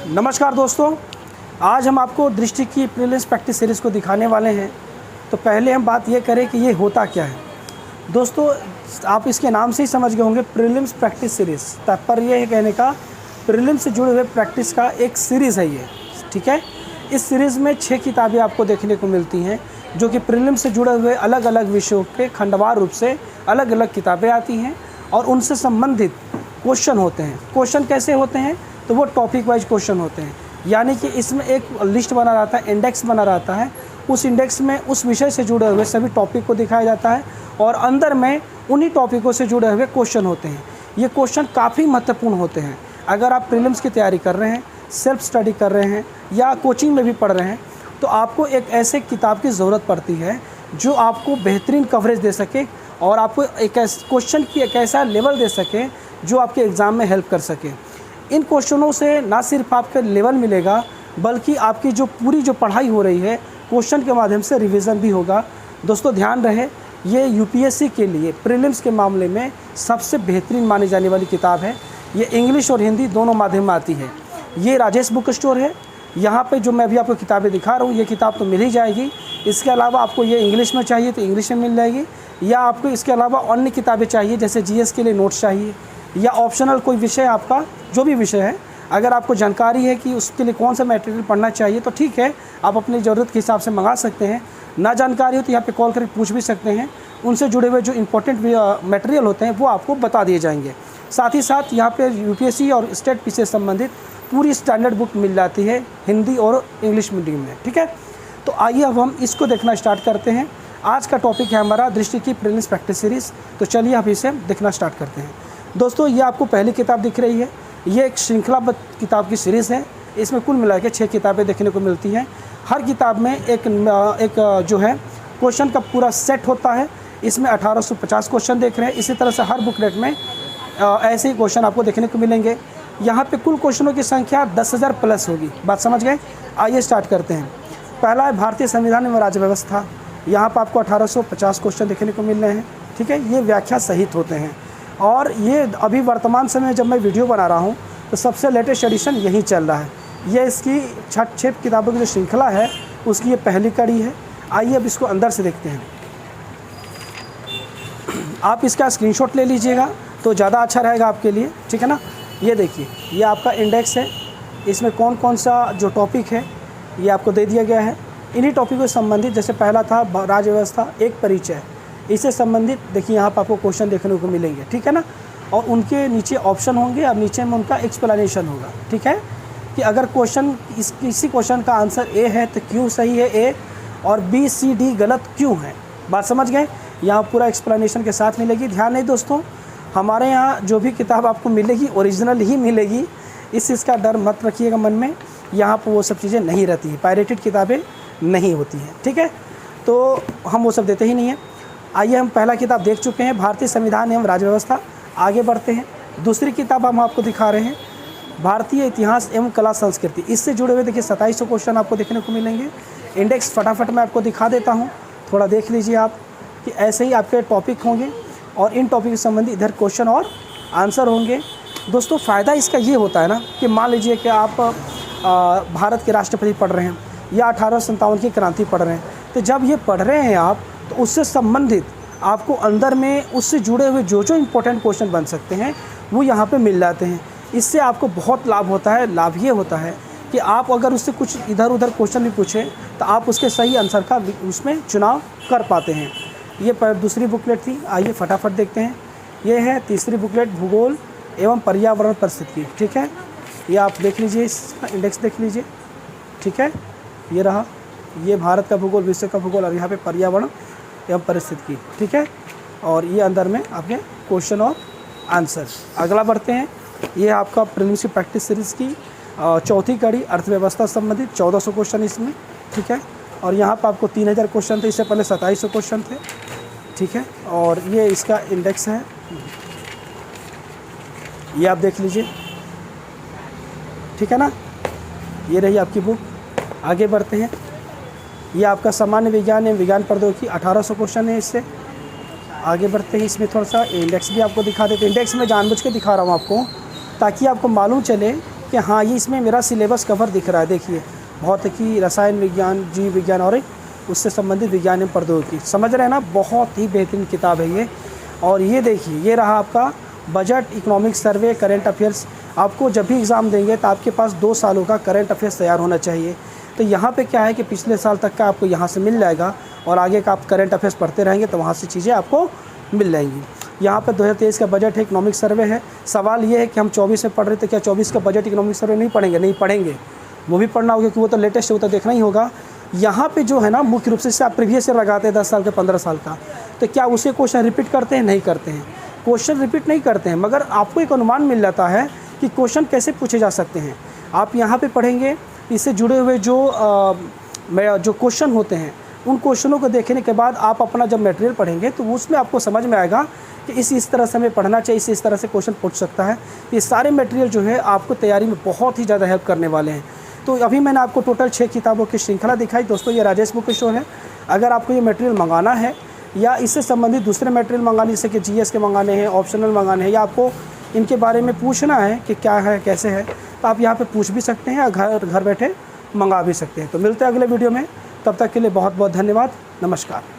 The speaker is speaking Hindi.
नमस्कार दोस्तों, आज हम आपको दृष्टि की प्रीलिम्स प्रैक्टिस सीरीज़ को दिखाने वाले हैं। तो पहले हम बात ये करें कि ये होता क्या है। दोस्तों, आप इसके नाम से ही समझ गए होंगे, प्रीलिम्स प्रैक्टिस सीरीज़। तात्पर्य ये है कहने का, प्रीलिम्स से जुड़े हुए प्रैक्टिस का एक सीरीज़ है ये, ठीक है। इस सीरीज़ में 6 किताबें आपको देखने को मिलती हैं, जो कि प्रीलिम्स से जुड़े हुए अलग अलग विषयों के खंडवार रूप से अलग अलग किताबें आती हैं और उनसे संबंधित क्वेश्चन होते हैं। क्वेश्चन कैसे होते हैं? तो वो टॉपिक वाइज क्वेश्चन होते हैं, यानी कि इसमें एक लिस्ट बना रहता है, इंडेक्स बना रहता है। उस इंडेक्स में उस विषय से जुड़े हुए सभी टॉपिक को दिखाया जाता है और अंदर में उन्हीं टॉपिकों से जुड़े हुए क्वेश्चन होते हैं। ये क्वेश्चन काफ़ी महत्वपूर्ण होते हैं। अगर आप प्रीलिम्स की तैयारी कर रहे हैं, सेल्फ स्टडी कर रहे हैं या कोचिंग में भी पढ़ रहे हैं, तो आपको एक ऐसे किताब की ज़रूरत पड़ती है जो आपको बेहतरीन कवरेज दे सके और आपको एक क्वेश्चन की एक ऐसा लेवल दे सके जो आपके एग्ज़ाम में हेल्प कर सके। इन क्वेश्चनों से ना सिर्फ आपका लेवल मिलेगा, बल्कि आपकी जो पूरी पढ़ाई हो रही है क्वेश्चन के माध्यम से रिवीजन भी होगा। दोस्तों ध्यान रहे, ये यूपीएससी के लिए प्रीलिम्स के मामले में सबसे बेहतरीन मानी जाने वाली किताब है। ये इंग्लिश और हिंदी दोनों माध्यम में आती है। ये राजेश बुक स्टोर है। यहाँ पे जो मैं अभी आपको किताबें दिखा रहा हूँ, ये किताब तो मिल ही जाएगी। इसके अलावा आपको ये इंग्लिश में चाहिए तो इंग्लिश में मिल जाएगी, या आपको इसके अलावा अन्य किताबें चाहिए जैसे जीएस के लिए नोट्स चाहिए या ऑप्शनल कोई विषय, आपका जो भी विषय है, अगर आपको जानकारी है कि उसके लिए कौन सा मटेरियल पढ़ना चाहिए तो ठीक है, आप अपनी ज़रूरत के हिसाब से मंगा सकते हैं। ना जानकारी हो तो यहाँ पे कॉल करके पूछ भी सकते हैं। उनसे जुड़े हुए जो इंपॉर्टेंट मटेरियल होते हैं वो आपको बता दिए जाएंगे। साथ ही साथ यहाँ पे यूपीएससी और स्टेट पी से संबंधित पूरी स्टैंडर्ड बुक मिल जाती है हिंदी और इंग्लिश मीडियम में, ठीक है। तो आइए अब हम इसको देखना स्टार्ट करते हैं। आज का टॉपिक है हमारा दृष्टि की प्रीलिम्स प्रैक्टिस सीरीज़। तो चलिए अब इसे देखना स्टार्ट करते हैं। दोस्तों, ये आपको पहली किताब दिख रही है। ये एक श्रृंखलाबद्ध किताब की सीरीज़ है। इसमें कुल मिला के 6 किताबें देखने को मिलती हैं। हर किताब में एक जो है क्वेश्चन का पूरा सेट होता है। इसमें 1850 क्वेश्चन देख रहे हैं। इसी तरह से हर बुकलेट में ऐसे ही क्वेश्चन आपको देखने को मिलेंगे। यहाँ पे कुल क्वेश्चनों की संख्या 10,000 प्लस होगी। बात समझ गए? आइए स्टार्ट करते हैं। पहला है भारतीय संविधान एवं राज्य व्यवस्था। यहाँ पर आपको 1850 क्वेश्चन देखने को मिल रहे हैं, ठीक है। ये व्याख्या सहित होते हैं और ये अभी वर्तमान समय में जब मैं वीडियो बना रहा हूँ तो सबसे लेटेस्ट एडिशन यही चल रहा है। ये इसकी 6 किताबों की जो श्रृंखला है उसकी ये पहली कड़ी है। आइए अब इसको अंदर से देखते हैं। आप इसका स्क्रीनशॉट ले लीजिएगा तो ज़्यादा अच्छा रहेगा आपके लिए, ठीक है ना। ये देखिए, ये आपका इंडेक्स है। इसमें कौन कौन सा जो टॉपिक है ये आपको दे दिया गया है। इन्हीं टॉपिकों से संबंधित, जैसे पहला था राज्य व्यवस्था, एक परिचय, इससे संबंधित देखिए यहाँ पर आपको क्वेश्चन देखने को मिलेंगे, ठीक है ना। और उनके नीचे ऑप्शन होंगे और नीचे में उनका एक्सप्लेनेशन होगा, ठीक है, कि अगर क्वेश्चन किसी क्वेश्चन का आंसर ए है तो क्यों सही है ए, और बी सी डी गलत क्यों है। बात समझ गए? यहाँ पूरा एक्सप्लेनेशन के साथ मिलेगी। ध्यान नहीं दोस्तों, हमारे यहाँ जो भी किताब आपको मिलेगी ओरिजिनल ही मिलेगी। इस चीज़ का डर मत रखिएगा मन में। यहाँ पर वो सब चीज़ें नहीं रहती हैं, पायरेटेड किताबें नहीं होती हैं, ठीक है। तो हम वो सब देते ही नहीं हैं। आइए, हम पहला किताब देख चुके हैं, भारतीय संविधान एवं राज्य व्यवस्था। आगे बढ़ते हैं। दूसरी किताब हम आपको दिखा रहे हैं, भारतीय इतिहास एवं कला संस्कृति। इससे जुड़े हुए देखिए 2700 क्वेश्चन आपको देखने को मिलेंगे। इंडेक्स फटाफट मैं आपको दिखा देता हूँ, थोड़ा देख लीजिए आप कि ऐसे ही आपके टॉपिक होंगे और इन टॉपिक से संबंधित इधर क्वेश्चन और आंसर होंगे। दोस्तों, फ़ायदा इसका ये होता है ना कि मान लीजिए कि आप भारत के राष्ट्रपति पढ़ रहे हैं या 1857 की क्रांति पढ़ रहे हैं, तो जब ये पढ़ रहे हैं आप, तो उससे संबंधित आपको अंदर में उससे जुड़े हुए जो इम्पोर्टेंट क्वेश्चन बन सकते हैं वो यहाँ पे मिल जाते हैं। इससे आपको बहुत लाभ होता है। लाभ ये होता है कि आप अगर उससे कुछ इधर उधर क्वेश्चन भी पूछें तो आप उसके सही आंसर का उसमें चुनाव कर पाते हैं। ये दूसरी बुकलेट थी। आइए फटाफट देखते हैं। ये है तीसरी बुकलेट, भूगोल एवं पर्यावरण परिस्थिति, ठीक है। ये आप देख लीजिए, इसका इंडेक्स देख लीजिए, ठीक है। ये रहा, ये भारत का भूगोल, विश्व का भूगोल और यहाँ पे पर्यावरण एवं परिस्थिति, ठीक है। और ये अंदर में आपके क्वेश्चन और आंसर। अगला बढ़ते हैं। ये आपका प्रीलिम्स की प्रैक्टिस सीरीज़ की चौथी कड़ी, अर्थव्यवस्था संबंधित 1400 क्वेश्चन इसमें, ठीक है। और यहाँ पर आपको 3000 क्वेश्चन थे, इससे पहले 2700 क्वेश्चन थे, ठीक है। और ये इसका इंडेक्स है, ये आप देख लीजिए, ठीक है ना। ये रही आपकी बुक। आगे बढ़ते हैं। ये आपका सामान्य विज्ञान एवं विज्ञान प्रौद्योगिकी 1800 क्वेश्चन है इससे। आगे बढ़ते हैं। इसमें थोड़ा सा इंडेक्स भी आपको दिखा देते हैं। इंडेक्स में जानबूझ के दिखा रहा हूँ आपको ताकि आपको मालूम चले कि हाँ ये इसमें मेरा सिलेबस कवर दिख रहा है। देखिए भौतिकी, रसायन विज्ञान, जीव विज्ञान और उससे संबंधित विज्ञान एवं प्रौद्योगिकी, समझ रहे हैं ना, बहुत ही बेहतरीन किताब है ये। और ये देखिए ये रहा आपका budget, economic survey, current affairs. आपको जब भी एग्ज़ाम देंगे तो आपके पास 2 सालों का करेंट अफेयर्स तैयार होना चाहिए। तो यहाँ पे क्या है कि पिछले साल तक का आपको यहाँ से मिल जाएगा और आगे का आप करेंट अफेयर्स पढ़ते रहेंगे तो वहाँ से चीज़ें आपको मिल जाएंगी। यहाँ पे 2023 का बजट है, इकोनॉमिक सर्वे है। सवाल ये है कि हम 24 में पढ़ रहे थे, क्या 24 का बजट इकोनॉमिक सर्वे नहीं पढ़ेंगे? नहीं पढ़ेंगे, वो भी पढ़ना होगा क्योंकि वो तो लेटेस्ट है, वो तो देखना ही होगा। यहाँ पे जो है ना मुख्य रूप से आप प्रीवियस ईयर लगाते हैं 10 साल का, 15 साल का, तो क्या उसे क्वेश्चन रिपीट करते हैं? नहीं करते हैं, क्वेश्चन रिपीट नहीं करते हैं, मगर आपको एक अनुमान मिल जाता है कि क्वेश्चन कैसे पूछे जा सकते हैं। आप यहाँ पे पढ़ेंगे, इससे जुड़े हुए जो क्वेश्चन होते हैं उन क्वेश्चनों को देखने के बाद आप अपना जब मटेरियल पढ़ेंगे तो उसमें आपको समझ में आएगा कि इस तरह से हमें पढ़ना चाहिए, इस तरह से क्वेश्चन पूछ सकता है। ये सारे मटेरियल जो है आपको तैयारी में बहुत ही ज़्यादा हेल्प करने वाले हैं। तो अभी मैंने आपको टोटल 6 किताबों की श्रृंखला दिखाई। दोस्तों ये राजेश बुक स्टोर है। अगर आपको ये मटेरियल मंगाना है या इससे संबंधित दूसरे मटेरियल मंगाने, जैसे कि जीएस के मंगाने हैं, ऑप्शनल मंगाने हैं, या आपको इनके बारे में पूछना है कि क्या है कैसे है, तो आप यहाँ पे पूछ भी सकते हैं या घर बैठे मंगा भी सकते हैं। तो मिलते हैं अगले वीडियो में, तब तक के लिए बहुत बहुत धन्यवाद। नमस्कार।